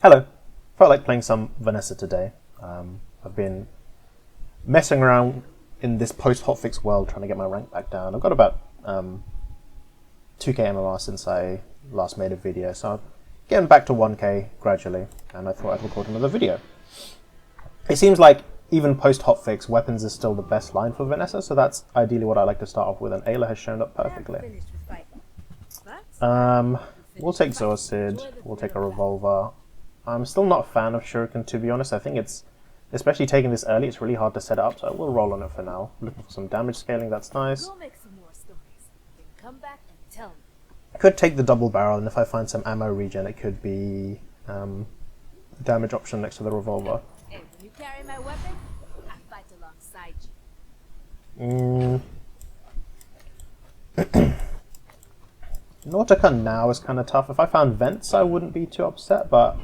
Hello, felt like playing some Vanessa today. I've been messing around in this post-hotfix world trying to get my rank back down. I've got about 2k MMR since I last made a video, so I'm getting back to 1k gradually, and I thought I'd record another video. It seems like even post-hotfix, weapons is still the best line for Vanessa, so that's ideally what I like to start off with, and Ayla has shown up perfectly. We'll take Zorsid, we'll take a revolver. I'm still not a fan of Shuriken, to be honest. I think it's, especially taking this early, it's really hard to set it up, so we'll roll on it for now. Looking for some damage scaling, that's nice. I could take the double barrel, and if I find some ammo regen, it could be damage option next to the revolver. Hey, when you carry my weapon, I fight alongside you. Nautica now is kind of tough. If I found vents, I wouldn't be too upset, but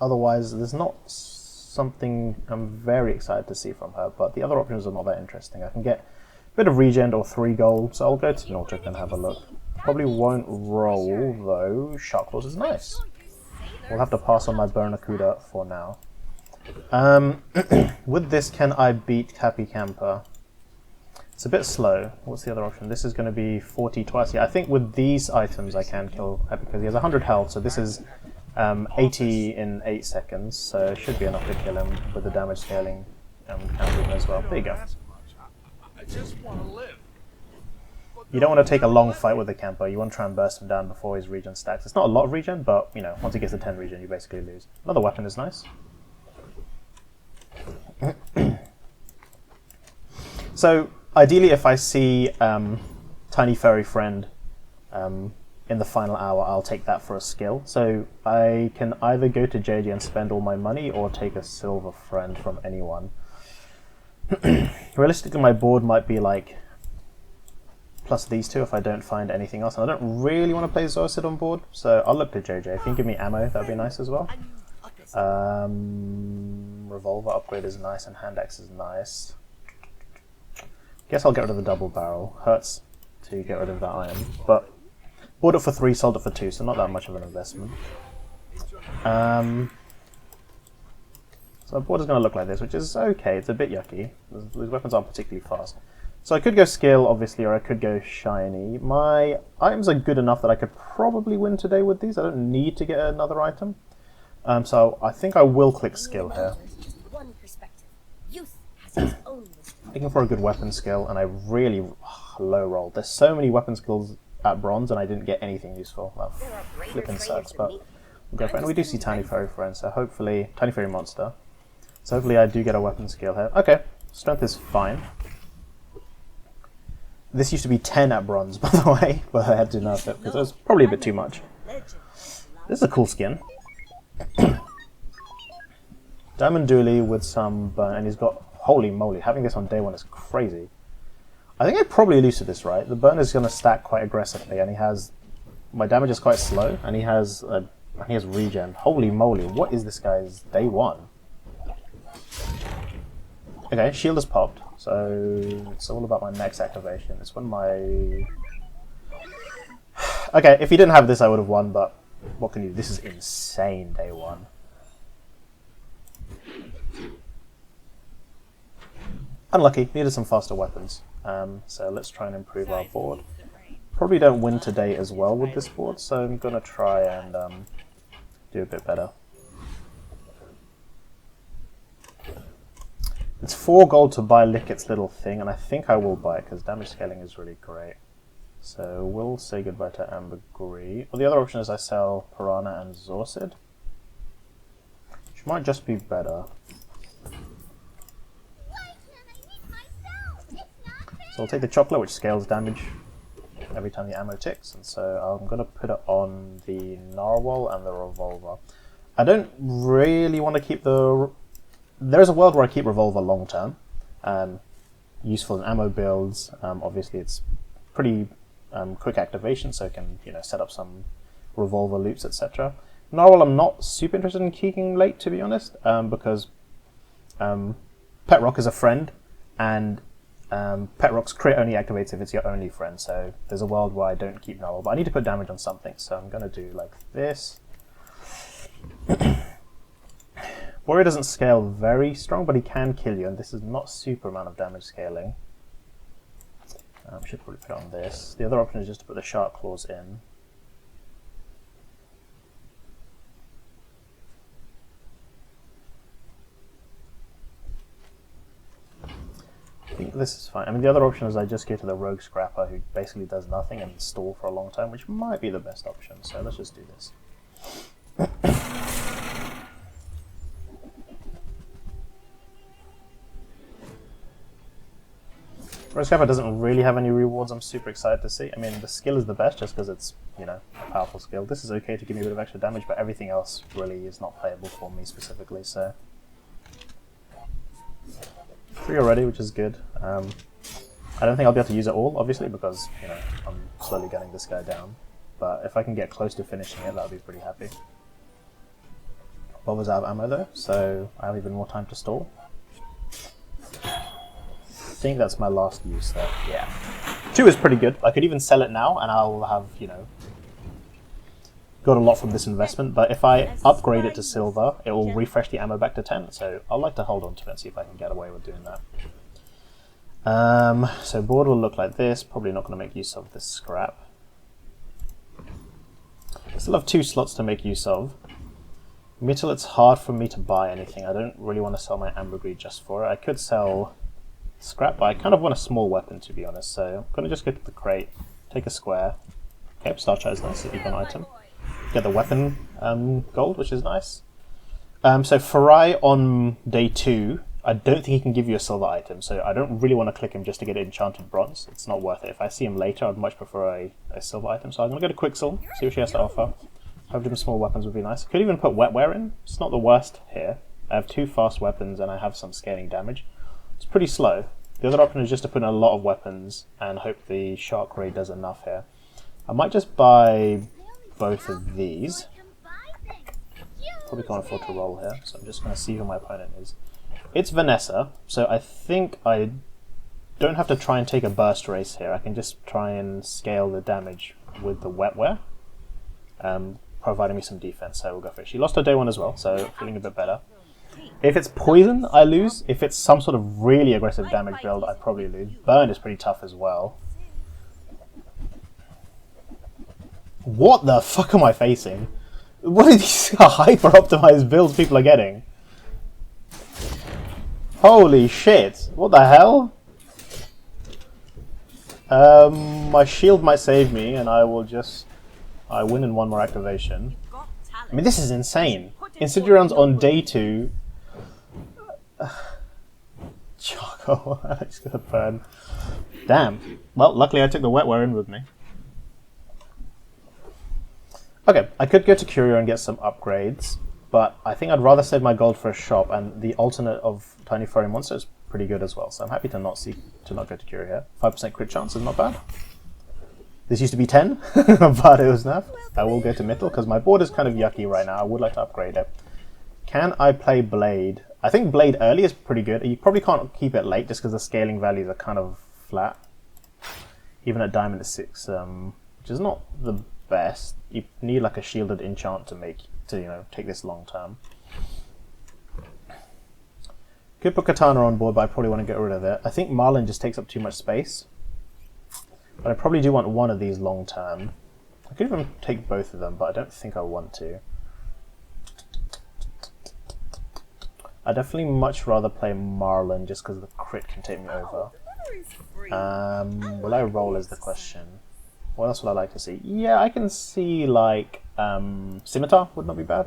otherwise, there's not something I'm very excited to see from her. But the other options are not that interesting. I can get a bit of regen or 3 gold, so I'll go to Nautica and have a look. Probably won't roll, though. Shark Claws is nice. We'll have to pass on my Barracuda for now. With this, can I beat Happy Camper? It's a bit slow. What's the other option? This is going to be 40 twice. Yeah, I think with these items I can kill Happy because he has 100 health, so this is 80 in 8 seconds, so it should be enough to kill him with the damage scaling countering as well. There you go. You don't want to take a long fight with the camper. You want to try and burst him down before his regen stacks. It's not a lot of regen, but you know, once he gets to 10 regen, you basically lose. Another weapon is nice. So ideally, if I see Tiny Furry Friend in the final hour, I'll take that for a skill. So I can either go to JJ and spend all my money, or take a silver friend from anyone. Realistically, my board might be like plus these two if I don't find anything else. And I don't really want to play Zorsid on board, so I'll look to JJ. If you can give me ammo, that'd be nice as well. Revolver upgrade is nice, and hand axe is nice. Guess I'll get rid of the double barrel. Hurts to get rid of that iron, but bought it for 3, sold it for 2, so not that much of an investment. So my board is going to look like this, which is okay. It's a bit yucky. These weapons aren't particularly fast. So I could go skill, obviously, or I could go shiny. My items are good enough that I could probably win today with these. I don't need to get another item. So I think I will click skill here. Looking for a good weapon skill, and I really low rolled. There's so many weapon skills at bronze, and I didn't get anything useful. That flipping sucks, but we'll go for it. And we do see Tiny Furry Friend, so hopefully, Tiny Furry Monster. So hopefully I do get a weapon skill here. Okay, strength is fine. This used to be 10 at bronze, by the way, but I had to nerf it because it was probably a bit too much. This is a cool skin. Diamond Dooley with some burn, and he's got, holy moly, having this on day 1 is crazy. I think I probably elusive this right. The burn is going to stack quite aggressively, and he has, my damage is quite slow, and he has regen. Holy moly, what is this guy's day 1? Okay, shield is popped, so it's all about my next activation. It's when my... Okay, if he didn't have this I would have won, but what can you do? This is insane day 1. Unlucky, needed some faster weapons. So let's try and improve our board. Probably don't win today as well with this board, so I'm going to try and do a bit better. It's 4 gold to buy Licket's little thing, and I think I will buy it because damage scaling is really great. So we'll say goodbye to Ambergris. Well, the other option is I sell Piranha and Zorsid, which might just be better. So I'll take the chocolate, which scales damage every time the ammo ticks, and so I'm going to put it on the narwhal and the revolver. I don't really want to keep the... There's a world where I keep revolver long term, useful in ammo builds. Obviously, it's pretty quick activation, so I can set up some revolver loops, etc. Narwhal, I'm not super interested in keeping late, to be honest, because Pet Rock is a friend, and Pet Rock's crit only activates if it's your only friend, so there's a world where I don't keep Narwhal, but I need to put damage on something, so I'm going to do like this. Warrior doesn't scale very strong, but he can kill you, and this is not super amount of damage scaling. Should probably put it on this. The other option is just to put the shark claws in. I think this is fine. I mean, the other option is I just go to the rogue scrapper who basically does nothing and stall for a long time, which might be the best option. So let's just do this. Rogue scrapper doesn't really have any rewards I'm super excited to see. I mean, the skill is the best just because it's, you know, a powerful skill. This is okay to give me a bit of extra damage, but everything else really is not playable for me specifically, so... 3 already, which is good. I don't think I'll be able to use it all, obviously, because, you know, I'm slowly getting this guy down. But if I can get close to finishing it, that'll be pretty happy. Bob was out of ammo though, so I have even more time to stall. I think that's my last use there. Yeah. 2 is pretty good. I could even sell it now and I'll have, you know, got a lot from this investment, but if I upgrade it to silver, it will refresh the ammo back to 10, so I'll like to hold on to it and see if I can get away with doing that. So board will look like this, probably not going to make use of this scrap. I still have 2 slots to make use of. Metal, it's hard for me to buy anything. I don't really want to sell my ambergris just for it. I could sell scrap, but I kind of want a small weapon, to be honest, so I'm going to just go to the crate, take a square. Okay, Star Chart is nice if you can item. Get the weapon gold, which is nice. So Farai on day 2, I don't think he can give you a silver item, so I don't really want to click him just to get enchanted bronze. It's not worth it. If I see him later, I'd much prefer a silver item. So I'm going to go to Quicksil, see what she has to offer. Hopefully small weapons would be nice. Could even put wetware in. It's not the worst here. I have 2 fast weapons and I have some scaling damage. It's pretty slow. The other option is just to put in a lot of weapons and hope the shark ray does enough here. I might just buy both of these. Probably can't afford to roll here, so I'm just going to see who my opponent is. It's Vanessa, so I think I don't have to try and take a burst race here. I can just try and scale the damage with the wetware, providing me some defense, so we'll go for it. She lost her day 1 as well, so feeling a bit better. If it's poison, I lose. If it's some sort of really aggressive damage build, I probably lose. Burn is pretty tough as well. What the fuck am I facing? What are these hyper-optimized builds people are getting? Holy shit, what the hell? My shield might save me and I will just... I win in 1 more activation. I mean, this is insane. Insidiaron's on day 2. Choco, it's gonna burn. Damn. Well, luckily I took the wetware in with me. Okay, I could go to Curio and get some upgrades, but I think I'd rather save my gold for a shop, and the alternate of Tiny Furry Monster is pretty good as well, so I'm happy to not go to Curio here. 5% crit chance is not bad. This used to be 10, but it was enough. I will go to Mythal, because my board is kind of yucky right now. I would like to upgrade it. Can I play Blade? I think Blade early is pretty good. You probably can't keep it late, just because the scaling values are kind of flat. Even at Diamond is 6, which is not the best. You need like a shielded enchant to take this long term. Could put Katana on board, but I probably want to get rid of it. I think Marlin just takes up too much space, but I probably do want one of these long term. I could even take both of them, but I don't think I want to. I definitely much rather play Marlin just because the crit can take me over. Will I roll is the question. What else would I like to see? Yeah, I can see like Scimitar would not be bad.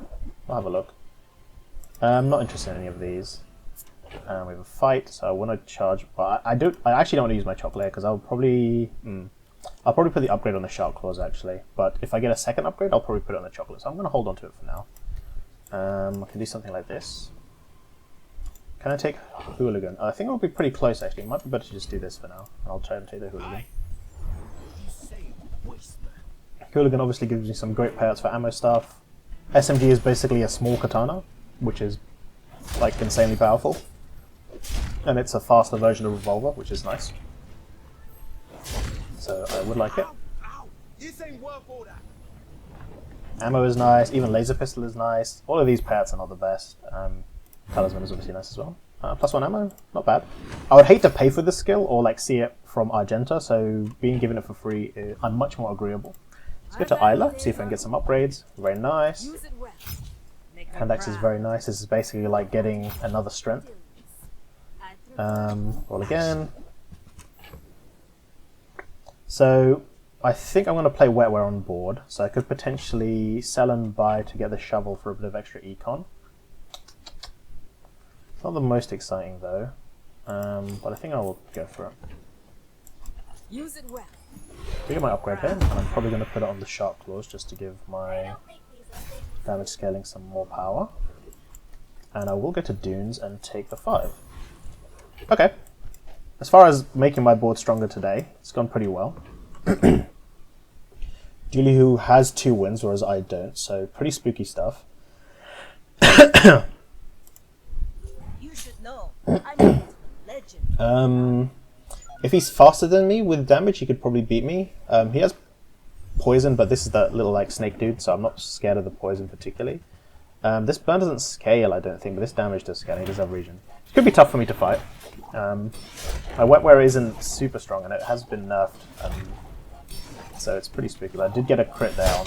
I'll have a look. I'm not interested in any of these. We have a fight, so I want to charge. But I actually don't want to use my chocolate because I'll probably put the upgrade on the shark claws actually. But if I get a second upgrade, I'll probably put it on the chocolate. So I'm going to hold on to it for now. I can do something like this. Can I take Hooligan? I think it'll be pretty close actually. It might be better to just do this for now. I'll try and take the Hooligan. Hooligan obviously gives me some great payouts for ammo stuff. SMG is basically a small katana, which is like insanely powerful. And it's a faster version of Revolver, which is nice. So I would like it. Ammo is nice, even Laser Pistol is nice. All of these payouts are not the best. Talisman is obviously nice as well. +1 ammo, not bad. I would hate to pay for this skill or like see it from Argenta, so being given it for free, I'm much more agreeable. Let's go to Isla, see if I can get some upgrades. Very nice. Use it well. Make me Hand axe is proud. very nice. This is basically like getting another strength. Roll again. So I think I'm going to play Wetware on board, so I could potentially sell and buy to get the shovel for a bit of extra econ. It's not the most exciting though, but I think I will go for it. Use it well. I get my upgrade here, and I'm probably going to put it on the sharp claws just to give my damage scaling some more power. And I will go to Dunes and take the 5. Okay. As far as making my board stronger today, it's gone pretty well. Julie, who has 2 wins, whereas I don't, so pretty spooky stuff. You should know. I'm legend. If he's faster than me with damage, he could probably beat me. He has poison, but this is that little like snake dude, so I'm not scared of the poison particularly. This burn doesn't scale, I don't think, but this damage does scale. He does have regen. It could be tough for me to fight. My Wetware isn't super strong, and it has been nerfed, so it's pretty spooky. But I did get a crit there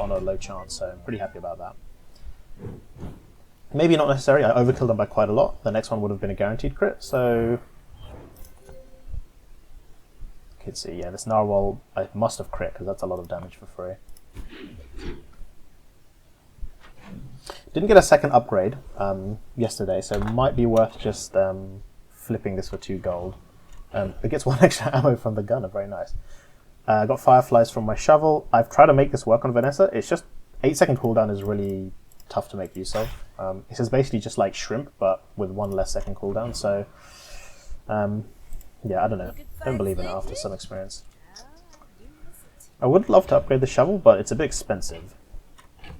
on a low chance, so I'm pretty happy about that. Maybe not necessary. I overkilled him by quite a lot. The next one would have been a guaranteed crit, so... You can see, yeah, this Narwhal, I must have crit, because that's a lot of damage for free. Didn't get a second upgrade yesterday, so it might be worth just flipping this for 2 gold. It gets 1 extra ammo from the gunner, very nice. I got fireflies from my shovel. I've tried to make this work on Vanessa. It's just 8-second cooldown is really tough to make use of. This is basically just like shrimp, but with 1 less second cooldown, so yeah, I don't know. Don't believe in it after some experience. I would love to upgrade the shovel, but it's a bit expensive.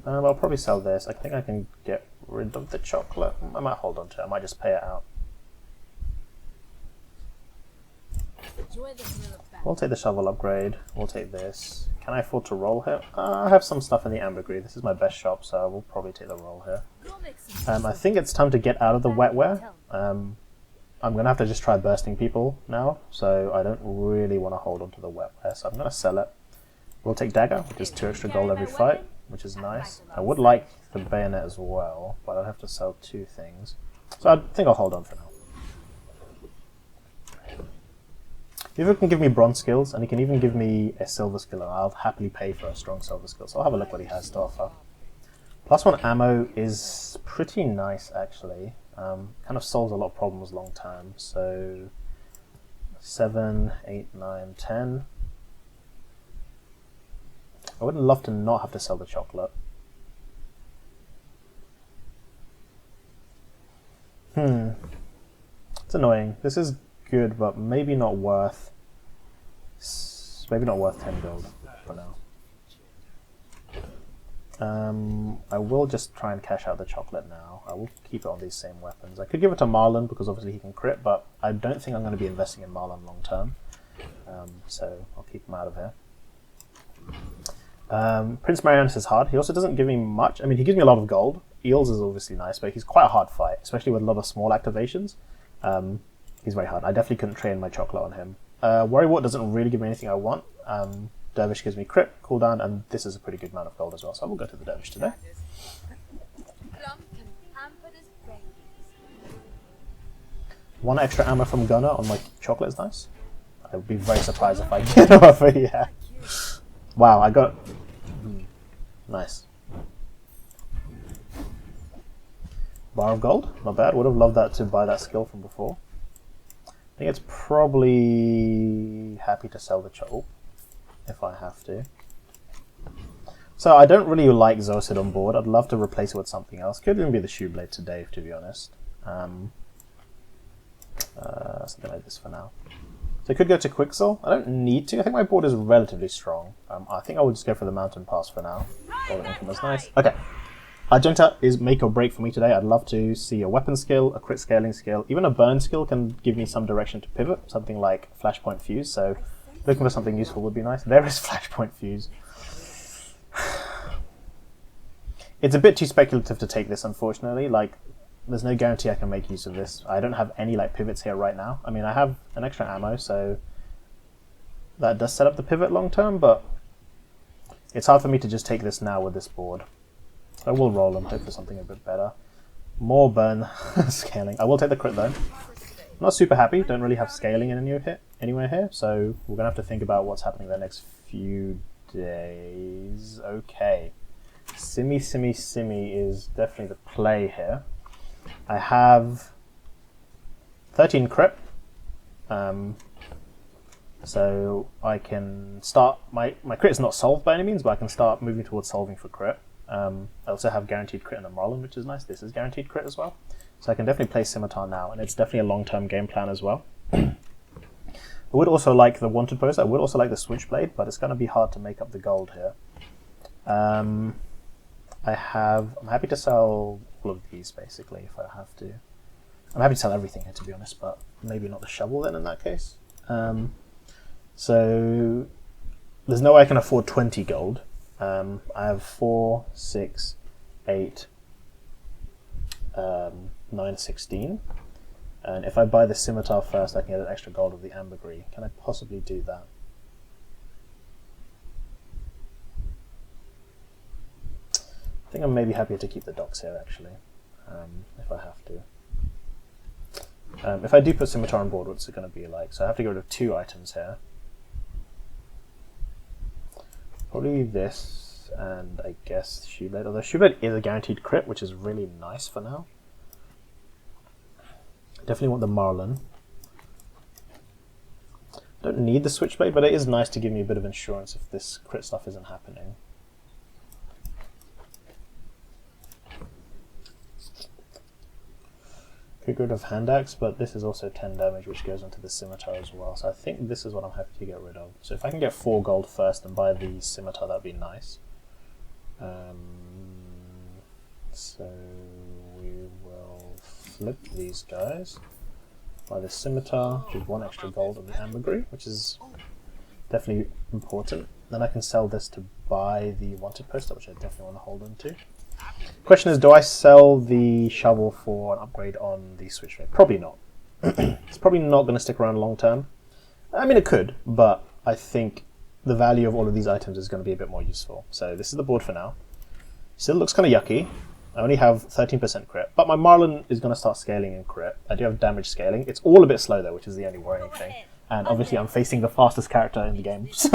I'll probably sell this. I think I can get rid of the chocolate. I might hold on to it. I might just pay it out. Enjoy the thrill of battle. We'll take the shovel upgrade. We'll take this. Can I afford to roll here? I have some stuff in the ambergris. This is my best shop, so I will probably take the roll here. Go make some I think it's time to get out of the Wetware. I'm going to have to just try bursting people now, so I don't really want to hold on to the Wetware, so I'm going to sell it. We'll take Dagger, which is 2 extra gold every fight, which is nice. I would like the Bayonet as well, but I'd have to sell 2 things. So I think I'll hold on for now. If he can give me bronze skills, and he can even give me a silver skill, I'll happily pay for a strong silver skill. So I'll have a look what he has to offer. +1 ammo is pretty nice, actually. Kind of solves a lot of problems long term. So 7, 8, 9, 10. I would love to not have to sell the chocolate. It's annoying. This is good, but maybe not worth 10 gold for now. I will just try and cash out the chocolate now. I will keep it on these same weapons. I could give it to Marlon because obviously he can crit, but I don't think I'm going to be investing in Marlon long term. So I'll keep him out of here. Prince Marianus is hard. He also doesn't give me much. I mean, he gives me a lot of gold. Eels is obviously nice, but he's quite a hard fight, especially with a lot of small activations. He's very hard. I definitely couldn't train my chocolate on him. Worrywart doesn't really give me anything I want. Dervish gives me crit, cooldown, and this is a pretty good amount of gold as well, so I will go to the Dervish today. plump and pampered as babies. 1 extra ammo from Gunner on my chocolate is nice. I would be very surprised if I get over, yeah. Wow, I got... Nice. Bar of gold, not bad. Would have loved that to buy that skill from before. I think it's probably happy to sell the chocolate if I have to. So I don't really like Zosid on board. I'd love to replace it with something else. Could even be the shoe blade to Dave, to be honest. Something like this for now. So I could go to Quixel. I don't need to. I think my board is relatively strong. I think I would just go for the Mountain Pass for now. Golden income was nice. Okay. Argenta is make or break for me today. I'd love to see a weapon skill, a crit scaling skill, even a burn skill can give me some direction to pivot, something like Flashpoint Fuse, so looking for something useful would be nice. There is Flashpoint Fuse. It's a bit too speculative to take this, unfortunately. Like, there's no guarantee I can make use of this. I don't have any like pivots here right now. I mean, I have an extra ammo, so that does set up the pivot long term, but it's hard for me to just take this now with this board. I will roll and hope for something a bit better. More burn scaling. I will take the crit though. I'm not super happy, don't really have scaling in anywhere here, so we're going to have to think about what's happening the next few days. Okay. Simmy is definitely the play here. I have 13 crit, so I can start, my crit is not solved by any means, but I can start moving towards solving for crit. I also have guaranteed crit in the Marlin, which is nice. This is guaranteed crit as well. So I can definitely play Scimitar now, and it's definitely a long-term game plan as well. I would also like the Wanted poster, I would also like the Switchblade, but it's going to be hard to make up the gold here. I'm happy to sell all of these, basically, if I have to. I'm happy to sell everything here, to be honest, but maybe not the shovel then in that case. So there's no way I can afford 20 gold. I have 4, 6, 8, 9, 16. And if I buy the Scimitar first, I can get an extra gold of the ambergris. Can I possibly do that? I think I'm maybe happier to keep the docks here, actually, if I have to. If I do put Scimitar on board, what's it going to be like? So I have to get rid of 2 items here. Probably this, and I guess Shoeblade, although Shoeblade is a guaranteed crit, which is really nice for now. Definitely want the Marlin. Don't need the Switchblade, but it is nice to give me a bit of insurance if this crit stuff isn't happening. Could get rid of Hand Axe, but this is also 10 damage, which goes into the Scimitar as well. So I think this is what I'm happy to get rid of. So if I can get 4 gold first and buy the Scimitar, that'd be nice. So we will flip these guys. Buy the Scimitar, which is 1 extra gold, and the ambergris, which is definitely important. Then I can sell this to buy the Wanted poster, which I definitely want to hold on to. Question is, do I sell the shovel for an upgrade on the Switchblade? Probably not. It's probably not going to stick around long term. I mean, it could, but I think the value of all of these items is going to be a bit more useful. So this is the board for now. Still looks kind of yucky. I only have 13% crit, but my Marlin is going to start scaling in crit. I do have damage scaling. It's all a bit slow though, which is the only worrying thing. And obviously I'm facing the fastest character in the game, so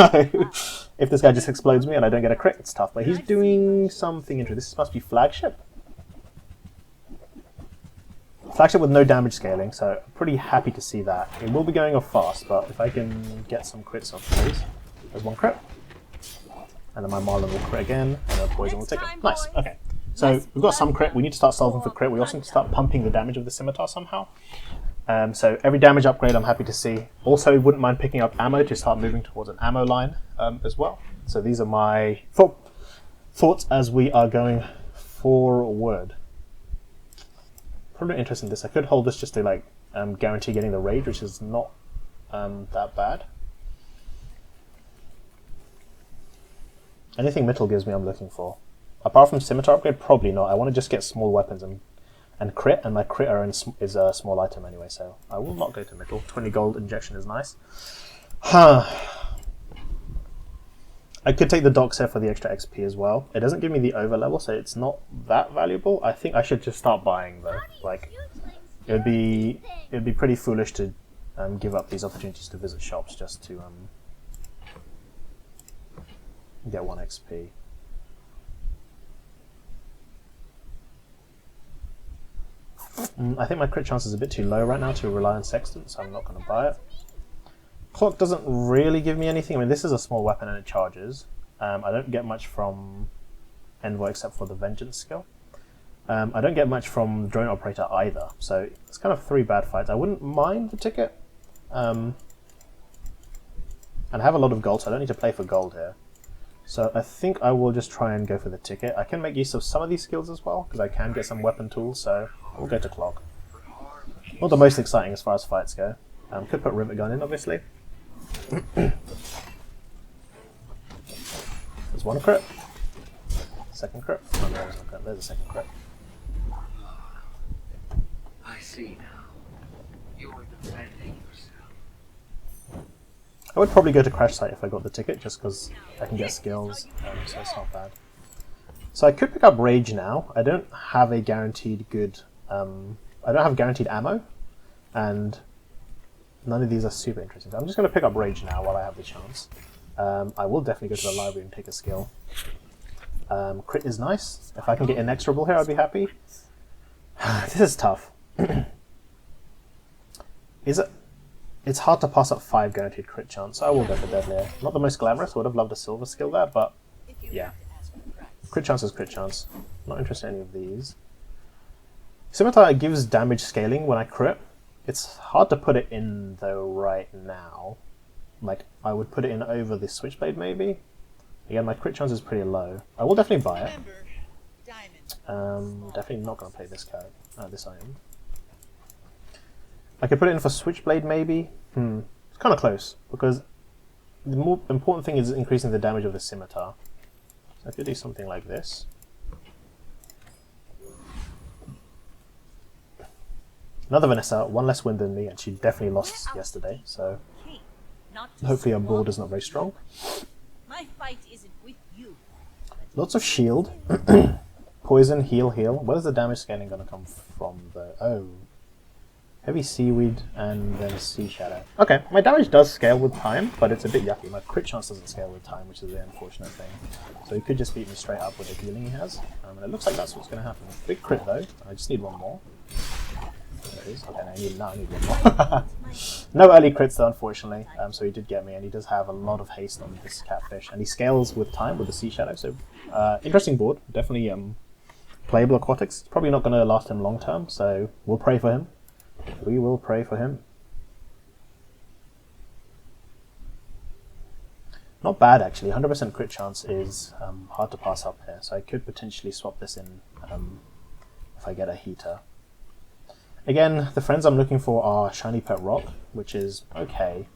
if this guy just explodes me and I don't get a crit, it's tough. But he's doing something interesting. This must be Flagship. Flagship with no damage scaling, so I'm pretty happy to see that. It will be going off fast, but if I can get some crits off these. There's 1 crit. And then my Marlin will crit again, and the poison will take it. Nice, okay. So we've got some crit, we need to start solving for crit. We also need to start pumping the damage of the Scimitar somehow. So every damage upgrade I'm happy to see. Also wouldn't mind picking up ammo to start moving towards an ammo line as well. So these are my thoughts as we are going forward. Probably interesting this. I could hold this just to like guarantee getting the rage, which is not that bad. Anything metal gives me I'm looking for. Apart from Scimitar upgrade, probably not. I want to just get small weapons and crit, and my crit is a small item anyway, so I will not go to metal. 20 gold injection is nice. I could take the docks here for the extra XP as well. It doesn't give me the over level, so it's not that valuable. I think I should just start buying though. Like, it would be pretty foolish to give up these opportunities to visit shops just to get 1 XP. I think my crit chance is a bit too low right now to rely on Sextant, so I'm not going to buy it. Clock doesn't really give me anything. I mean, this is a small weapon and it charges. I don't get much from Envoy except for the Vengeance skill. I don't get much from Drone Operator either, so it's kind of 3 bad fights. I wouldn't mind the ticket. And I have a lot of gold, so I don't need to play for gold here. So I think I will just try and go for the ticket. I can make use of some of these skills as well, because I can get some weapon tools, so we'll go to Clock. Not the most exciting as far as fights go. Could put Rivet Gun in, obviously. There's 1 crit. Second crit. Oh, no, there's a second crit. see now. You are defending yourself. I would probably go to Crash Site if I got the ticket, just because I can get skills, so it's not bad. So I could pick up Rage now. I don't have a guaranteed good... I don't have guaranteed ammo, and none of these are super interesting. So I'm just going to pick up Rage now while I have the chance. I will definitely go to the library and take a skill. Crit is nice. If I can get inexorable here, I'd be happy. This is tough. It's hard to pass up 5 guaranteed crit chance, so I will go for Deadlier. Not the most glamorous, I would have loved a silver skill there, but yeah. Crit chance is crit chance. Not interested in any of these. Scimitar gives damage scaling when I crit. It's hard to put it in though right now. Like, I would put it in over the Switchblade maybe. Again, my crit chance is pretty low. I will definitely buy it. Definitely not going to play this card, this item. I could put it in for Switchblade maybe. It's kind of close, because the more important thing is increasing the damage of the Scimitar. So I could do something like this. Another Vanessa, one less win than me, and she definitely lost yesterday, so hopefully her board is not very strong. My fight isn't with you. Lots of shield. Poison, heal, heal. Where's the damage scaling going to come from though? Oh. Heavy seaweed and then sea shadow. Okay, my damage does scale with time, but it's a bit yucky. My crit chance doesn't scale with time, which is the unfortunate thing. So he could just beat me straight up with the healing he has. And it looks like that's what's going to happen. Big crit though. I just need one more. There it is. Okay, I need one more. No early crits though, unfortunately. So he did get me, and he does have a lot of haste on this catfish. And he scales with time with the sea shadow. So interesting board. Definitely playable aquatics. It's probably not going to last him long term, so we'll pray for him. We will pray for him. Not bad actually, 100% crit chance is hard to pass up here, so I could potentially swap this in if I get a heater. Again, the friends I'm looking for are Shiny Pet Rock, which is okay,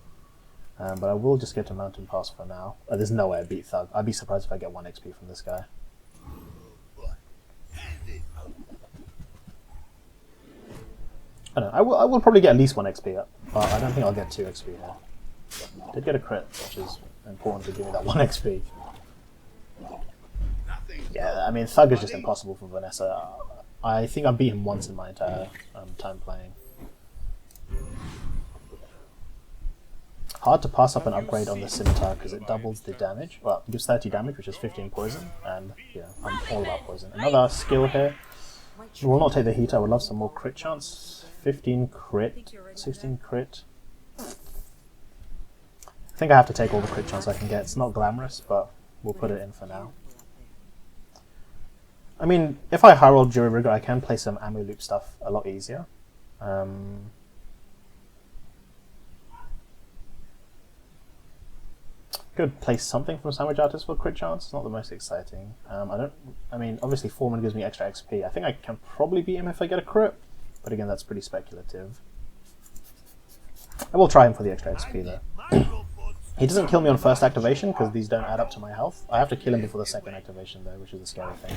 but I will just get to Mountain Pass for now. There's no way I beat Thug. I'd be surprised if I get 1 XP from this guy. I don't know, I will probably get at least 1 XP, but I don't think I'll get 2 XP here. I did get a crit, which is important to give me that 1 XP. Yeah, I mean, Thug is just impossible for Vanessa. I think I've beat him once in my entire time playing. Hard to pass up an upgrade on the Scimitar because it doubles the damage. Well, it gives 30 damage, which is 15 poison, and yeah, I'm all about poison. Another skill here. Will not take the heat. I would love some more crit chance. 15 crit, 16 crit. I think I have to take all the crit chance I can get. It's not glamorous, but we'll put it in for now. I mean, if I high roll Jury Rigger, I can play some ammo loop stuff a lot easier. Could play something from Sandwich Artist for crit chance. Not the most exciting. I mean, obviously Foreman gives me extra XP. I think I can probably beat him if I get a crit, but again, that's pretty speculative. I will try him for the extra XP though. He doesn't kill me on first activation because these don't add up to my health. I have to kill him before the second activation though, which is a scary thing.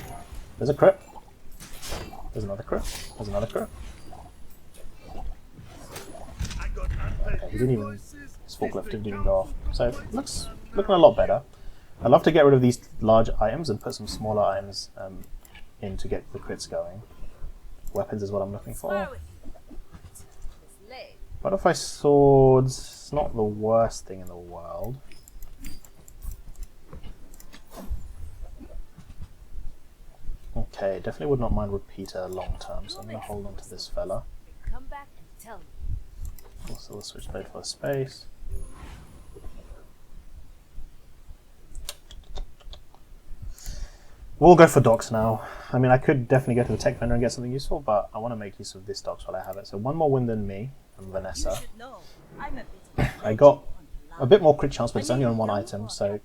There's a crit. There's another crit. There's another crit. Okay, he didn't even, his forklift didn't even go off. So it looks looking a lot better. I'd love to get rid of these large items and put some smaller items in to get the crits going. Weapons is what I'm looking for. Butterfly swords, it's not the worst thing in the world. Okay, definitely would not mind Repeater long term, so I'm going to hold on to this fella. Come back and tell me. Also, the Switchblade for space. We'll go for docks now. I mean, I could definitely go to the tech vendor and get something useful, but I want to make use of this docks while I have it. So one more win than me, from Vanessa. I got a bit more crit chance, but it's only on 1 item, so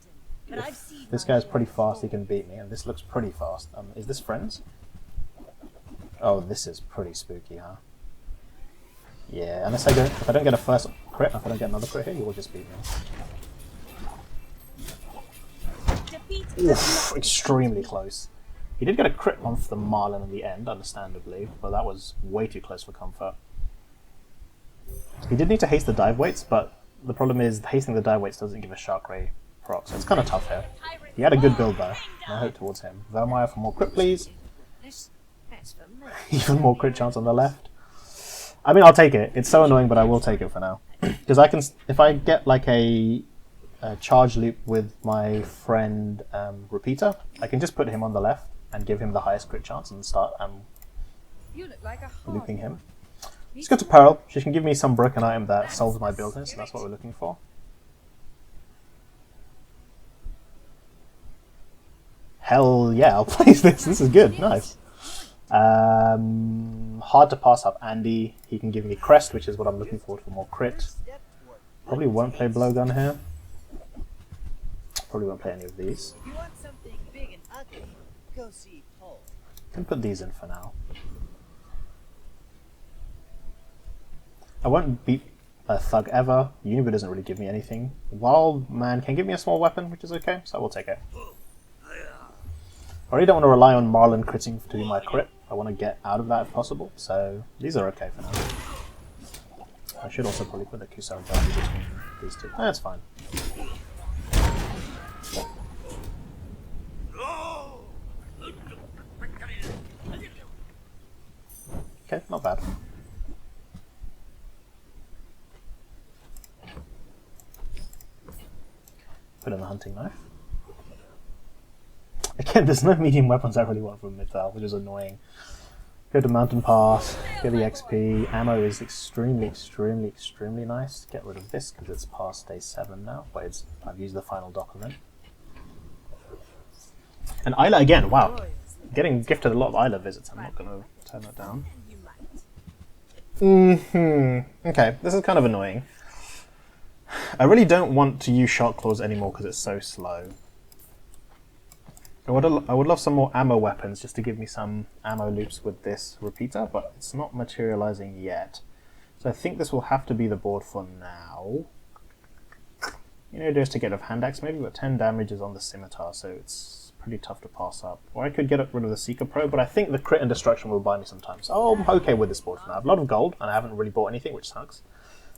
if this guy's pretty fast, he can beat me, and this looks pretty fast. Is this friends? Oh, this is pretty spooky, huh? Yeah, unless if I don't get a first crit, if I don't get another crit here, he will just beat me. Oof, extremely close. He did get a crit off the Marlin in the end, understandably, but that was way too close for comfort. He did need to haste the dive weights, but the problem is hasting the dive weights doesn't give a Shark Ray proc, so it's kind of tough here. He had a good build though, and I hope towards him. Velmire for more crit, please. Even more crit chance on the left. I mean, I'll take it. It's so annoying, but I will take it for now. Because I can, if I get like a charge loop with my friend Repeater, I can just put him on the left and give him the highest crit chance and start You look like a looping him. Let's go to Pearl. She can give me some broken item that solves my building, so that's what we're looking for. Hell yeah, I'll place this. This is good. Nice. Hard to pass up Andy. He can give me Crest, which is what I'm looking for more crit. Probably won't play Blowgun here. Probably won't play any of these. If you want something big and ugly, go see Paul. Can put these in for now. I won't beat a Thug ever. Uniba doesn't really give me anything. Wild Man can give me a small weapon, which is okay, so I will take it. I really don't want to rely on Marlin critting to be my crit. I want to get out of that if possible, so these are okay for now. I should also probably put the Kusari down between these two. That's fine. Okay, not bad. Put in the hunting knife. Again, there's no medium weapons I really want from Mythal, which is annoying. Go to Mountain Pass, get the XP. Ammo is extremely, extremely, extremely nice. Get rid of this because it's past day 7 now, but I've used the final document. And Isla again, wow. Getting gifted a lot of Isla visits, I'm not going to turn that down. Okay, this is kind of annoying. I really don't want to use Shark Claws anymore because it's so slow. I would love some more ammo weapons just to give me some ammo loops with this Repeater, but it's not materializing yet. So I think this will have to be the board for now. You know, just to get rid of Hand Axe maybe, but 10 damage is on the Scimitar, so it's pretty tough to pass up. Or I could get rid of the Seeker Pro, but I think the crit and destruction will buy me some time. So I'm okay with this board for now. I have a lot of gold, and I haven't really bought anything, which sucks.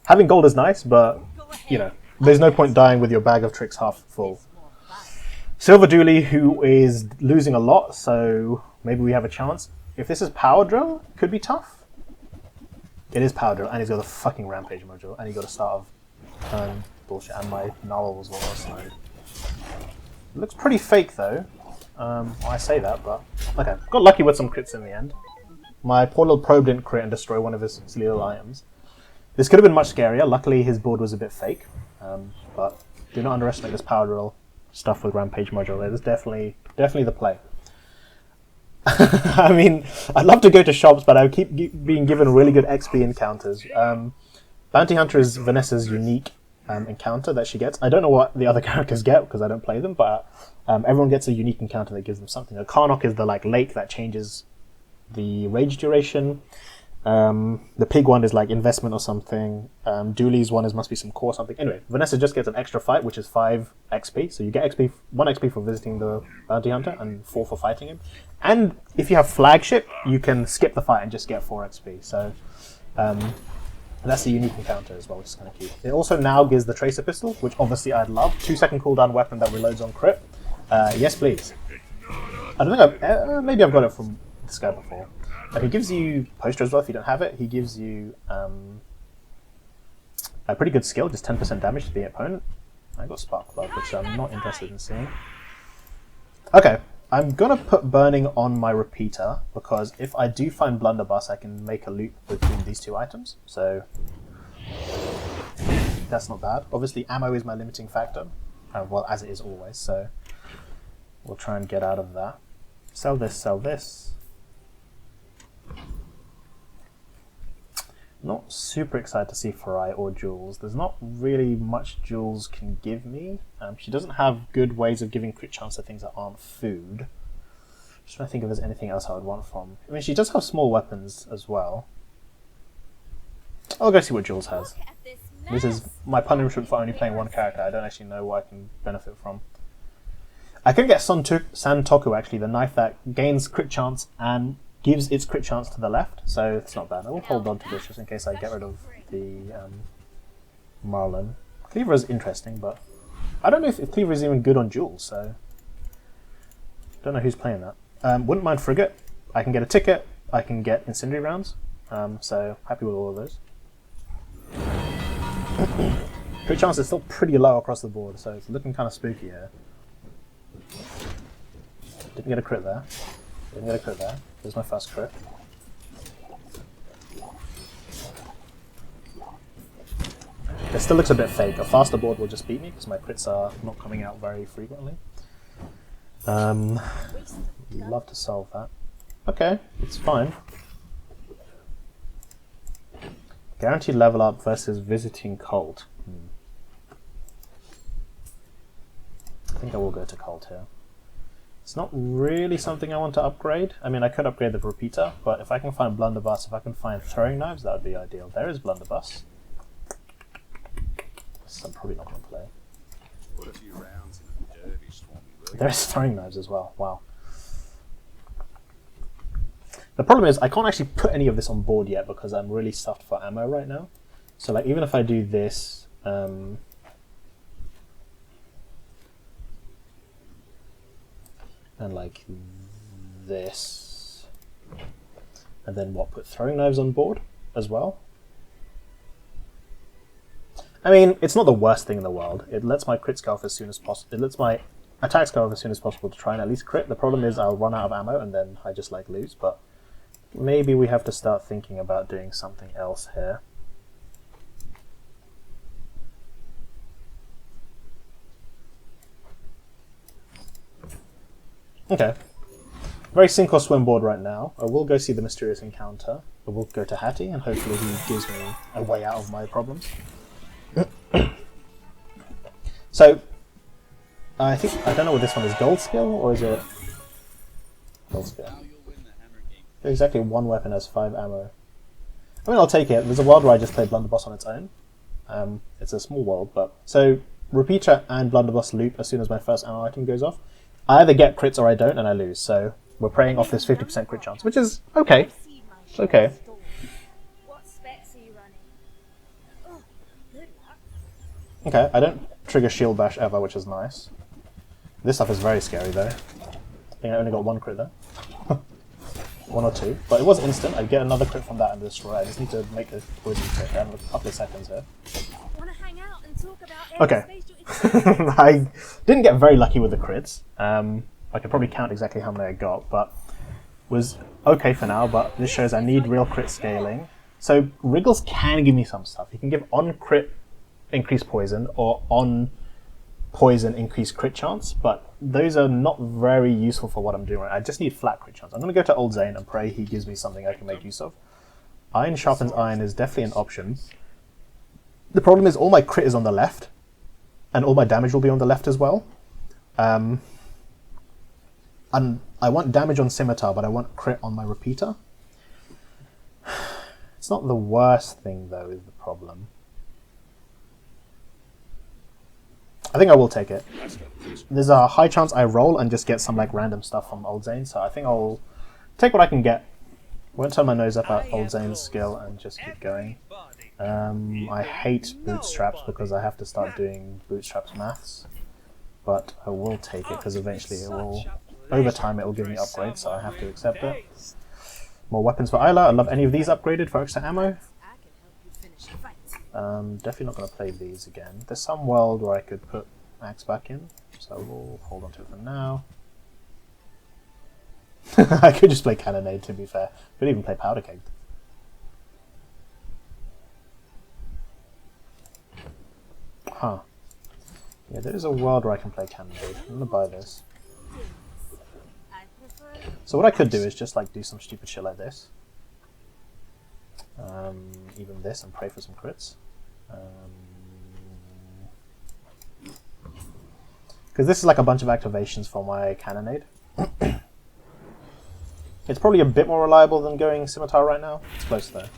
Having gold is nice, but, you know, there's no point dying with your bag of tricks half full. Silver Dooley, who is losing a lot, so maybe we have a chance. If this is Power Drill, it could be tough. It is Power Drill, and he's got a fucking Rampage module, and he got a start of bullshit, and my Narwhal was what I was slowed. It looks pretty fake though. Well, I say that, but okay. Got lucky with some crits in the end. My poor little probe didn't crit and destroy one of his silly little items. This could have been much scarier. Luckily, his board was a bit fake, but do not underestimate this Power Drill stuff with Rampage module. There's definitely the play. I mean, I'd love to go to shops, but I keep being given really good XP encounters. Bounty Hunter is Vanessa's unique encounter that she gets. I don't know what the other characters get because I don't play them, but everyone gets a unique encounter that gives them something. A Karnok is the lake that changes the rage duration. The pig one is like investment or something. Dooley's one must be some core or something. Anyway, Vanessa just gets an extra fight, which is 5 XP. So you get 1 XP for visiting the bounty hunter and 4 for fighting him. And if you have flagship, you can skip the fight and just get 4 XP. So that's a unique encounter as well, which is kind of cute. It also now gives the Tracer Pistol, which obviously I'd love. 2-second cooldown weapon that reloads on crit. Yes, please. I don't think maybe I've got it from this guy before. He gives you poster as well if you don't have it. He gives you a pretty good skill, just 10% damage to the opponent. I got Spark Plug, which I'm not interested in seeing. Okay, I'm gonna put Burning on my Repeater because if I do find Blunderbuss, I can make a loop between these 2 items. So that's not bad. Obviously, ammo is my limiting factor, well, as it is always. So we'll try and get out of that. Sell this, sell this. Not super excited to see Farai or Jules. There's not really much Jules can give me. She doesn't have good ways of giving crit chance to things that aren't food. Just trying to think if there's anything else I would want from. I mean, she does have small weapons as well. I'll go see what Jules has. This is my punishment for only playing one character. I don't actually know what I can benefit from. I can get Santoku actually, the knife that gains crit chance and gives its crit chance to the left, so it's not bad. I will hold on to this just in case I get rid of the Marlin. Cleaver is interesting, but I don't know if Cleaver is even good on duels, so don't know who's playing that. Wouldn't mind Frigate. I can get a ticket, I can get incendiary rounds, so happy with all of those. Crit chance is still pretty low across the board, so it's looking kind of spooky here. Didn't get a crit there. Didn't get a crit there. There's my first crit. It still looks a bit fake. A faster board will just beat me because my crits are not coming out very frequently. Love to solve that. Okay, it's fine. Guaranteed level up versus visiting cult. I think I will go to cult here. It's not really something I want to upgrade. I mean, I could upgrade the repeater, but if I can find blunderbuss, if I can find throwing knives, that would be ideal. There is blunderbuss. This I'm probably not going to play. Put a few rounds in a dervish for me, will you? There is throwing knives as well. Wow. The problem is I can't actually put any of this on board yet because I'm really stuffed for ammo right now. So like even if I do this, and like this, and then what, put throwing knives on board as well? I mean, it's not the worst thing in the world. It lets my crits go off as soon as possible. It lets my attacks go off as soon as possible to try and at least crit. The problem is I'll run out of ammo and then I just like lose, but maybe we have to start thinking about doing something else here. Okay. Very sink or swim board right now. I will go see the mysterious encounter. I will go to Hattie and hopefully he gives me a way out of my problems. So, I don't know what this one is, gold skill or is it gold skill? Exactly, one weapon has 5 ammo. I mean, I'll take it. There's a world where I just play blunderbuss on its own. It's a small world, but so repeater and blunderbuss loop as soon as my first ammo item goes off. I either get crits or I don't, and I lose. So we're preying off this 50% crit chance, which is okay. It's okay. What specs are you running? Oh, good luck. Okay, I don't trigger shield bash ever, which is nice. This stuff is very scary though. I think I only got 1 crit there. 1 or 2, but it was instant. I'd get another crit from that and destroy. I just need to make a poison crit. I have a couple of seconds here. Wanna hang out and talk about Okay. aerospatial I didn't get very lucky with the crits. I could probably count exactly how many I got, but was okay for now. But this shows I need real crit scaling. So Wriggles can give me some stuff. He can give on crit increased poison or on poison increased crit chance, but those are not very useful for what I'm doing right now. I just need flat crit chance. I'm going to go to Old Zane and pray he gives me something I can make use of. Iron sharpens iron is definitely an option. The problem is all my crit is on the left, and all my damage will be on the left as well. And I want damage on Scimitar, but I want crit on my repeater. It's not the worst thing though, is the problem. I think I will take it. There's a high chance I roll and just get some like random stuff from Old Zane, so I think I'll take what I can get. Won't turn my nose up at Old Zane's skill and just keep going. I hate bootstraps because I have to start doing bootstraps maths, but I will take it because eventually it will, over time it will give me upgrades, so I have to accept it. More weapons for Isla. I love any of these upgraded for extra ammo. I can help you finish the fight. Definitely not going to play these again. There's some world where I could put Axe back in, so we'll hold on to it for now. I could just play Cannonade, to be fair. Could even play Powder Keg. Huh. Yeah, there is a world where I can play Cannonade. I'm gonna buy this. I prefer So what I could do is just like do some stupid shit like this. Even this, and pray for some crits. Because this is like a bunch of activations for my Cannonade. It's probably a bit more reliable than going Scimitar right now. It's close there.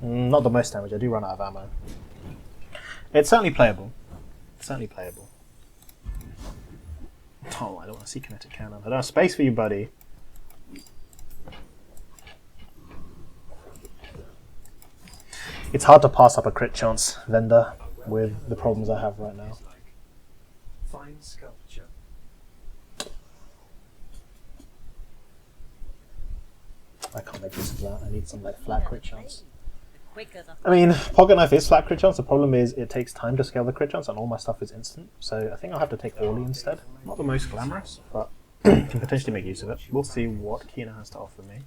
Not the most damage, I do run out of ammo. It's certainly playable. It's certainly playable. Oh, I don't want to see kinetic cannon. I don't have space for you, buddy. It's hard to pass up a crit chance vendor with the problems I have right now. Fine sculpture. I can't make use of that. I need some like flat crit chance. Quicker the I mean, pocket knife is flat crit chance. The problem is it takes time to scale the crit chance, and all my stuff is instant. So I think I'll have to take Orly instead. Not the most glamorous, but can potentially make use of it. We'll see what Kina has to offer me.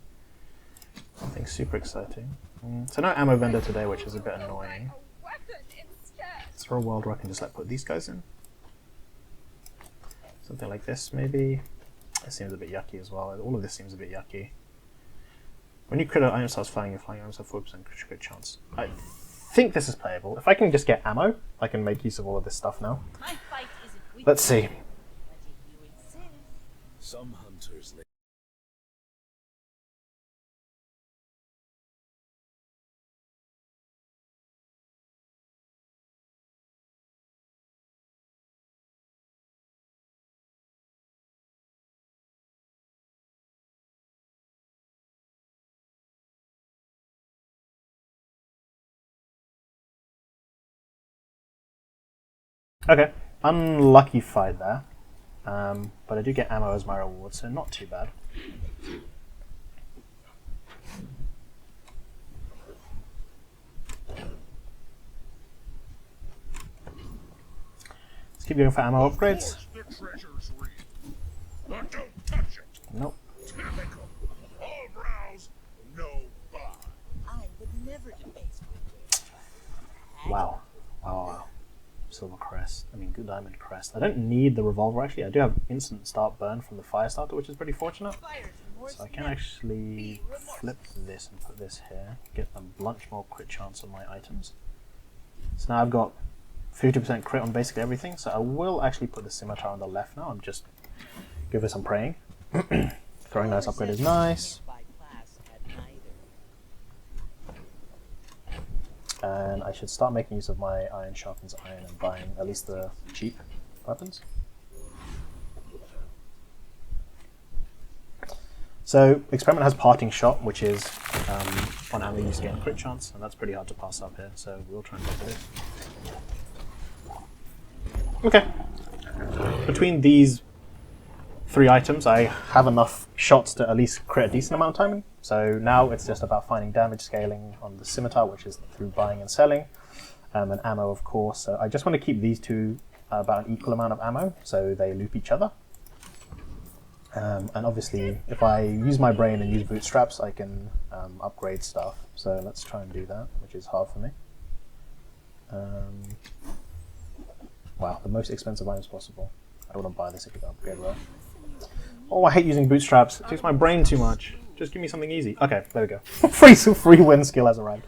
Something super exciting. So no ammo vendor today, which is a bit annoying. A weapon instead. Is there a world where I can just like put these guys in? Something like this, maybe. It seems a bit yucky as well. All of this seems a bit yucky. When you crit an item starts flying, your flying items have 4% crit chance. I think this is playable. If I can just get ammo, I can make use of all of this stuff now. My fight isn't with Let's see. you, but if you insist. Some hunters live. Okay, unlucky fight there. But I do get ammo as my reward, so not too bad. Let's keep going for ammo upgrades. The treasure's real. But don't touch it. Nope. Typical. All browse, no buy. I would never debase with you. Wow. Wow. Silver crest. I mean, good diamond crest. I don't need the revolver actually. I do have instant start burn from the fire starter, which is pretty fortunate. So I can actually flip this and put this here. Get a bunch more crit chance on my items. So now I've got 50% crit on basically everything. So I will actually put the scimitar on the left now and just give it some praying. Throwing knives upgrade is nice. And I should start making use of my iron sharpens iron and buying at least the cheap weapons. So experiment has parting shot, which is on ammo use gain crit chance, and that's pretty hard to pass up here. So we'll try and go for this. Okay. Between these 3 items, I have enough shots to at least crit a decent amount of timing. So now it's just about finding damage scaling on the scimitar, which is through buying and selling, and ammo, of course. So I just want to keep these two about an equal amount of ammo, so they loop each other. And obviously, if I use my brain and use bootstraps, I can upgrade stuff. So let's try and do that, which is hard for me. Wow, the most expensive items possible. I don't want to buy this if you can upgrade well. Oh, I hate using bootstraps. It takes my brain too much. Just give me something easy. Okay, there we go. free win skill has arrived.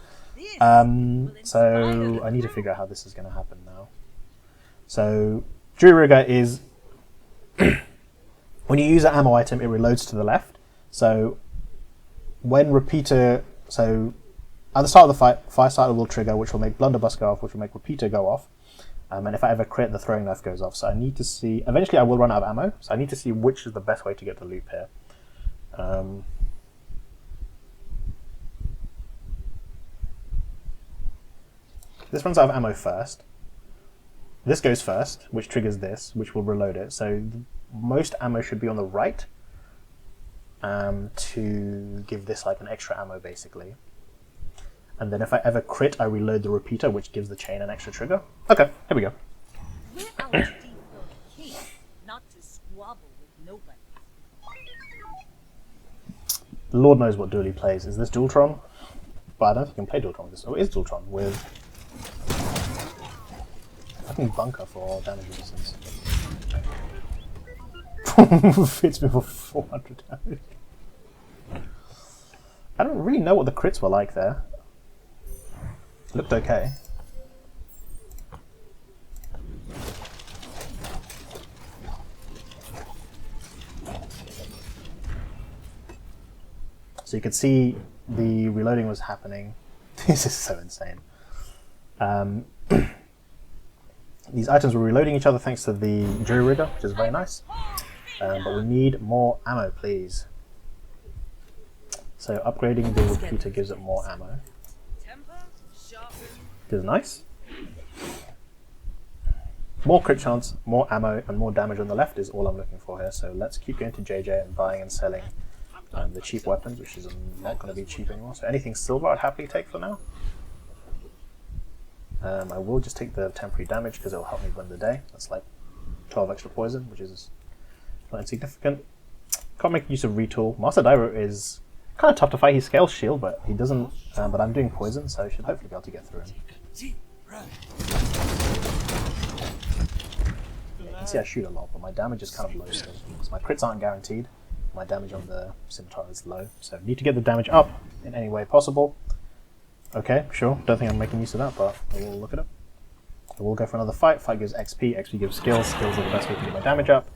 So I need to figure out how this is going to happen now. So Drew Rigger is when you use an ammo item, it reloads to the left. So when repeater, so at the start of the fight, fire starter will trigger, which will make blunderbuss go off, which will make repeater go off. And if I ever crit, the throwing knife goes off. So I need to see, eventually I will run out of ammo, so I need to see which is the best way to get the loop here. This runs out of ammo first. This goes first, which triggers this, which will reload it. So most ammo should be on the right to give this like an extra ammo basically. And then if I ever crit, I reload the repeater, which gives the chain an extra trigger. Okay, here we go. We're out to deal with the king, not to squabble with nobody. Lord knows what duel he plays. Is this Dualtron? But I don't think you can play Dualtron with this. Oh, it is Dualtron with fucking bunker for damage resistance. Fits me for 400 damage. I don't really know what the crits were like there. Looked okay. So you could see the reloading was happening. This is so insane. These items were reloading each other thanks to the jury rigger, which is very nice. But we need more ammo, please. So upgrading the repeater gives it more ammo. Which is nice. More crit chance, more ammo, and more damage on the left is all I'm looking for here. So let's keep going to JJ and buying and selling the cheap weapons, which is not going to be cheap anymore. So anything silver I'd happily take for now. I will just take the temporary damage because it will help me win the day. That's like 12 extra poison, which is not insignificant. Can't make use of retool. Master Dairo is kind of tough to fight. He scales shield, but he doesn't. But I'm doing poison, so I should hopefully be able to get through him. You can see I shoot a lot, but my damage is kind of low still. So my crits aren't guaranteed. My damage on the scimitar is low, so I need to get the damage up in any way possible. Okay, sure. Don't think I'm making use of that, but we'll look at it. So we'll go for another fight. Fight gives XP, XP gives skills. Skills are the best way to get my damage up.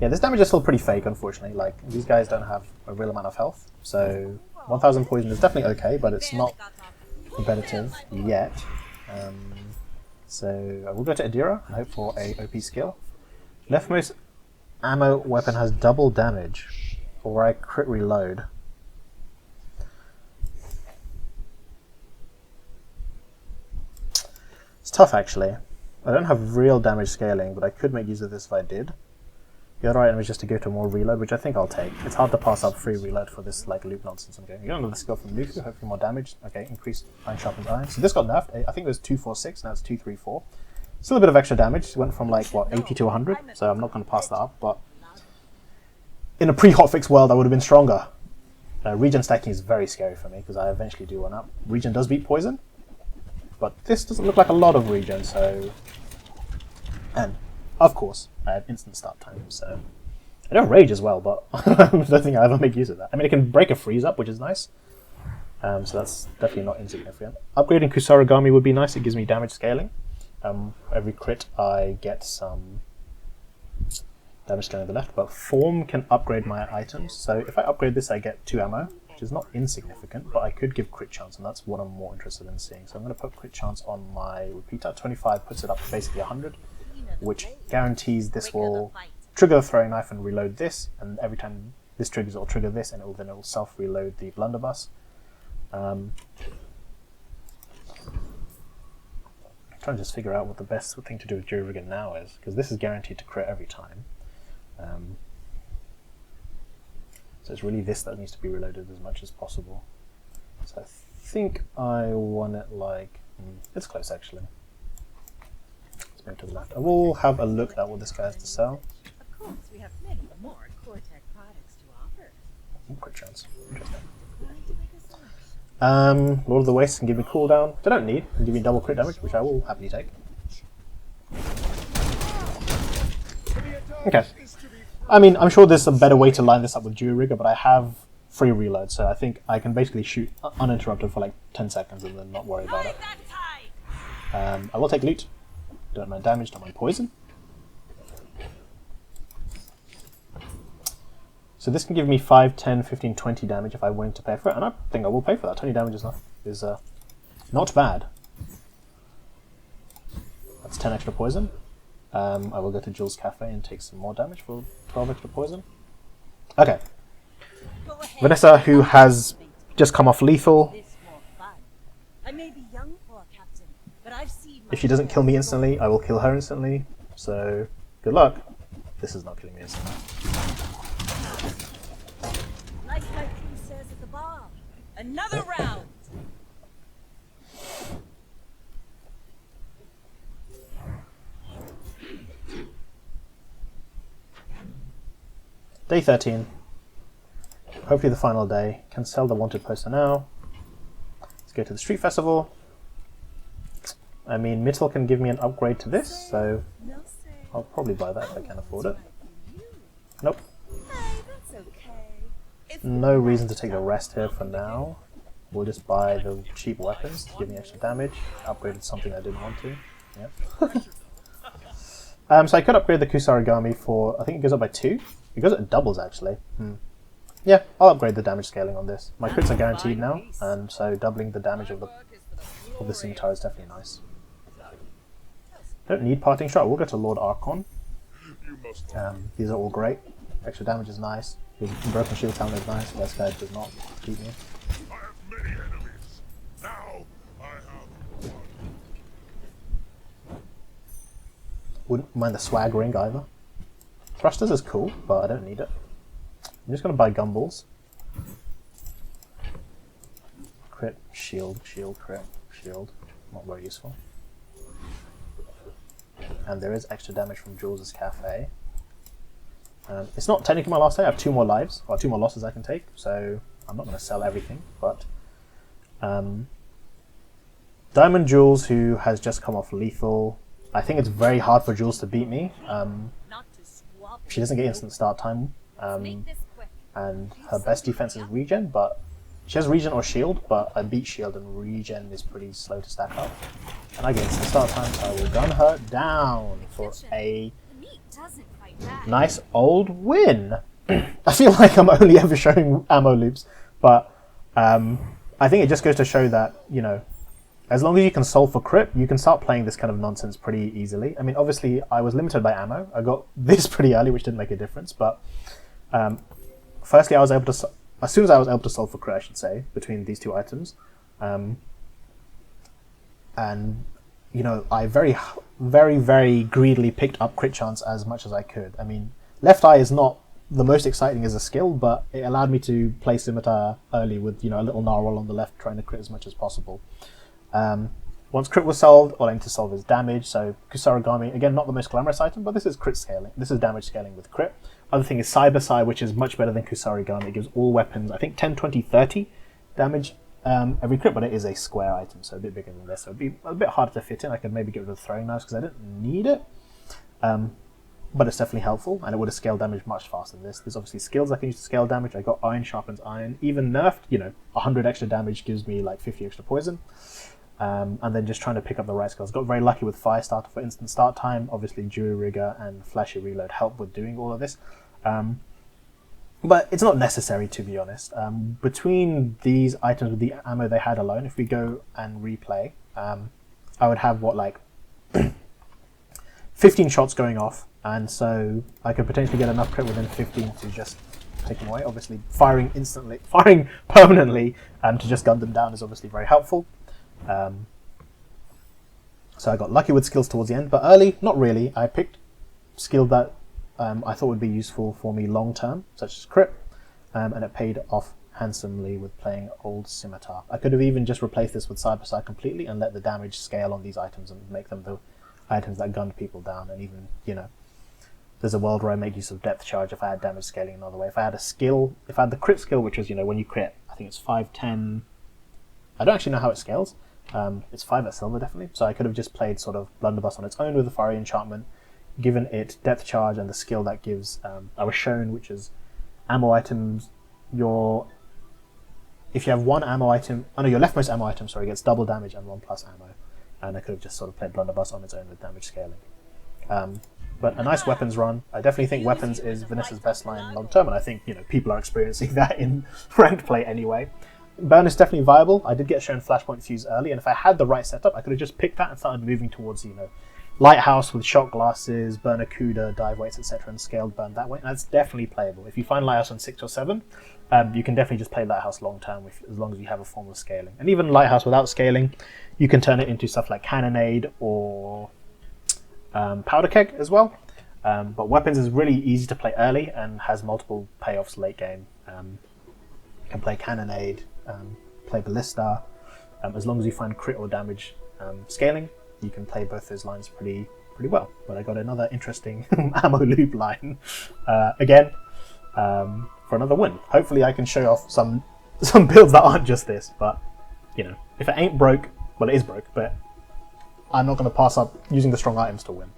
Yeah, this damage is still pretty fake, unfortunately. Like, these guys don't have a real amount of health, so 1000 poison is definitely okay, but it's not competitive yet. So I will go to Adira and hope for a OP skill. Leftmost ammo weapon has double damage, or I crit reload. It's tough actually. I don't have real damage scaling, but I could make use of this if I did. The other item is just to go to more reload, which I think I'll take. It's hard to pass up free reload for this like loop nonsense I'm getting. You got another skill from Luku, hopefully more damage. Okay, increased iron sharpens iron. So this got nerfed. I think it was 246, now it's 234. Still a bit of extra damage. It went from like what 80 to 100, so I'm not going to pass that up. But in a pre-hotfix world, I would have been stronger. Regen stacking is very scary for me because I eventually do one up. Regen does beat poison, but this doesn't look like a lot of regen. So, and of course, I have instant start time, so I don't rage as well, but I don't think I ever make use of that. I mean, it can break a freeze up, which is nice, so that's definitely not insignificant. Upgrading Kusarigami would be nice, it gives me damage scaling. Every crit I get some damage scaling on the left, but Form can upgrade my items, so if I upgrade this I get 2 ammo, which is not insignificant, but I could give crit chance, and that's what I'm more interested in seeing. So I'm going to put crit chance on my repeater. 25 puts it up to basically 100. Which guarantees this will trigger the throwing knife and reload this, and every time this triggers it will trigger this, and then it will self-reload the blunderbuss. I'm trying to just figure out what the best thing to do with Jury Rigger now is, because this is guaranteed to crit every time. So it's really this that needs to be reloaded as much as possible. So I think I want it like... it's close actually. To the left. I will have a look at what this guy has to sell. Of course, we have many more Cortec products to offer. Crit chance. Interesting. Lord of the Wastes can give me cooldown, which I don't need, and give me double crit damage, which I will happily take. Okay. I mean, I'm sure there's a better way to line this up with Jury Rigger, but I have free reload, so I think I can basically shoot uninterrupted for like 10 seconds and then not worry about it. I will take loot. Don't mind damage, don't mind poison. So this can give me 5, 10, 15, 20 damage if I'm willing to pay for it, and I think I will pay for that. 20 damage is not bad. That's 10 extra poison. I will go to Jules' Cafe and take some more damage for 12 extra poison. Okay. Vanessa, who has just come off lethal. I may be young for a captain, but I've seen If she doesn't kill me instantly, I will kill her instantly. So, good luck. This is not killing me instantly. Like my crew says at the bar. Another round. Day 13. Hopefully the final day. Can sell the wanted poster now. Let's go to the street festival. I mean, Mittel can give me an upgrade to this, so I'll probably buy that if I can afford it. Nope. No reason to take the rest here for now. We'll just buy the cheap weapons to give me extra damage. Upgraded something I didn't want to. Yeah. So I could upgrade the Kusarigami for, I think it goes up by 2. It goes up, it doubles actually. Yeah, I'll upgrade the damage scaling on this. My crits are guaranteed now, and so doubling the damage of the scimitar is definitely nice. Don't need Parting Shot. We'll go to Lord Archon. You must These are all great. Extra damage is nice. His Broken Shield talent is nice. This guy does not beat me. I have many enemies. Now I have one. Wouldn't mind the swag ring either. Thrusters is cool, but I don't need it. I'm just going to buy Gumballs. Crit, shield, shield, crit, shield. Not very useful. And there is extra damage from Jules' Cafe. It's not technically my last day. I have 2 more lives, or 2 more losses I can take, so I'm not going to sell everything. But Diamond Jules, who has just come off lethal. I think it's very hard for Jules to beat me. Not to squabble. She doesn't get instant start time, Make this quick. and her best defense is regen, but she has regen or shield, but I beat shield and regen is pretty slow to stack up. And I get instant start time, so I will gun her down for a The meat doesn't fight back. nice old win. I feel like I'm only ever showing ammo loops, but I think it just goes to show that, you know, as long as you can solve for crit, you can start playing this kind of nonsense pretty easily. I mean, obviously, I was limited by ammo. I got this pretty early, which didn't make a difference, but firstly, I was able to, as soon as I was able to solve for crit, I should say, between these 2 items, and, you know, I very, very greedily picked up crit chance as much as I could. I mean, left eye is not the most exciting as a skill, but it allowed me to play Scimitar early with, you know, a little narwhal on the left trying to crit as much as possible. Once crit was solved, all I need to solve is damage. So Kusarigami, again, not the most glamorous item, but this is crit scaling. This is damage scaling with crit. Other thing is Cyber Sai, which is much better than Kusarigami. It gives all weapons, I think, 10, 20, 30 damage every crit, but it is a square item, so a bit bigger than this. So it'd be a bit harder to fit in. I could maybe get rid of the throwing knives because I didn't need it. But it's definitely helpful, and it would have scaled damage much faster than this. There's obviously skills I can use to scale damage. I got Iron Sharpens Iron. Even nerfed, you know, 100 extra damage gives me like 50 extra poison. And then just trying to pick up the right skills. Got very lucky with Firestarter for instant start time. Obviously, Jury Rigger and Flashy Reload help with doing all of this. But it's not necessary, to be honest. Between these items with the ammo they had alone, if we go and replay, I would have, what, like 15 shots going off. And so I could potentially get enough crit within 15 to just take them away. Obviously, firing permanently to just gun them down is obviously very helpful. So I got lucky with skills towards the end, but early, not really. I picked skill that I thought would be useful for me long term, such as crit, and it paid off handsomely with playing Old Scimitar. I could have even just replaced this with Cyber Side completely and let the damage scale on these items and make them the items that gunned people down. And even, you know, there's a world where I make use of depth charge if I had damage scaling another way. If I had a skill, if I had the crit skill, which is, you know, when you crit, I think it's 5, 10. I don't actually know how it scales. It's 5 at silver, definitely. So I could have just played sort of Blunderbuss on its own with the Fiery Enchantment, given it depth charge and the skill that gives. I was shown, which is ammo items. If you have one ammo item, your leftmost ammo item, sorry, gets double damage and 1+ ammo. And I could have just sort of played Blunderbuss on its own with damage scaling. But a nice weapons run. I definitely think weapons is Vanessa's best line long term, and I think, you know, people are experiencing that in ranked play anyway. Burn is definitely viable. I did get shown Flashpoint Fuse early, and if I had the right setup, I could have just picked that and started moving towards, you know, Lighthouse with shot glasses, Burn Akuda, dive weights, etc., and scaled burn that way. And that's definitely playable. If you find Lighthouse on 6 or 7, you can definitely just play Lighthouse long term as long as you have a form of scaling. And even Lighthouse without scaling, you can turn it into stuff like Cannonade or Powder Keg as well. But weapons is really easy to play early and has multiple payoffs late game. You can play Cannonade, play Ballista. As long as you find crit or damage scaling, you can play both those lines pretty well. But I got another interesting ammo loop line again for another win. Hopefully I can show off some builds that aren't just this. But, you know, if it ain't broke, well, it is broke, but I'm not going to pass up using the strong items to win.